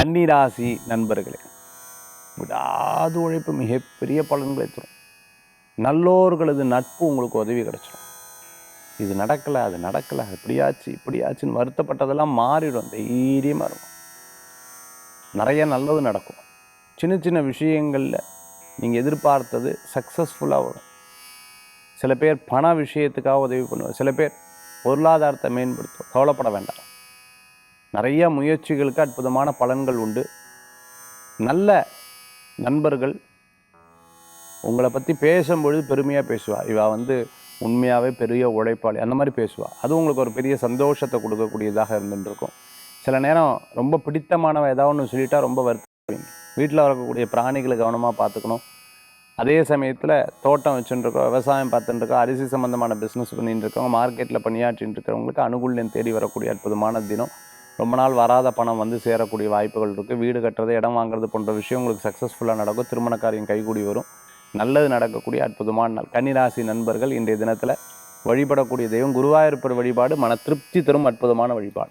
கன்னிராசி நண்பர்களே, விடாது உழைப்பு மிகப்பெரிய பலன்களை தரும். நல்லோர்களது நட்பு உங்களுக்கு உதவி கிடைச்சிடும். இது நடக்கலை, அது நடக்கலை, அது இப்படியாச்சுன்னு வருத்தப்பட்டதெல்லாம் மாறிடும். தைரியமாக இருக்கும். நிறைய நல்லது நடக்கும். சின்ன சின்ன விஷயங்களில் நீங்கள் எதிர்பார்த்தது சக்ஸஸ்ஃபுல்லாக வரும். சில பேர் பண விஷயத்துக்காக உதவி பண்ணுவார். சில பேர் பொருளாதாரத்தை மேம்படுத்தும். கவலைப்பட வேண்டாம். நிறைய முயற்சிகளுக்கு அற்புதமான பலன்கள் உண்டு. நல்ல நண்பர்கள் உங்களை பற்றி பேசும்பொழுது பெருமையாக பேசுவாள். இவ உண்மையாகவே பெரிய உழைப்பாளி, அந்த மாதிரி பேசுவாள். அது உங்களுக்கு ஒரு பெரிய சந்தோஷத்தை கொடுக்கக்கூடியதாக இருந்துருக்கும். சில நேரம் ரொம்ப பிடித்தமானவ ஏதாவது ஒன்று சொல்லிட்டா ரொம்ப வருத்தப்படுவீங்க. வீட்டில் வரக்கூடிய பிராணிகளை கவனமாக பார்த்துக்கணும். அதே சமயத்தில் தோட்டம் வச்சுட்டுருக்கோம், விவசாயம் பார்த்துட்டுருக்கோம், அரிசி சம்மந்தமான பிஸ்னஸ் பண்ணிட்டு இருக்கவங்க, மார்க்கெட்டில் பணியாற்றின்னு இருக்கிறவங்களுக்கு அனுகூல்யம் தேடி வரக்கூடிய அற்புதமான தினம். ரொம்ப நாள் வராத பணம் சேரக்கூடிய வாய்ப்புகள் இருக்குது. வீடு கட்டுறது, இடம் வாங்குறது போன்ற விஷயம் உங்களுக்கு சக்ஸஸ்ஃபுல்லாக நடக்கும். திருமண காரியம் கைகூடி வரும். நல்லது நடக்கக்கூடிய அற்புதமான நாள். கன்னிராசி நண்பர்கள் இன்றைய தினத்தில் வழிபடக்கூடிய தெய்வம் குருவாயூரப்பர் வழிபாடு மன திருப்தி தரும் அற்புதமான வழிபாடு.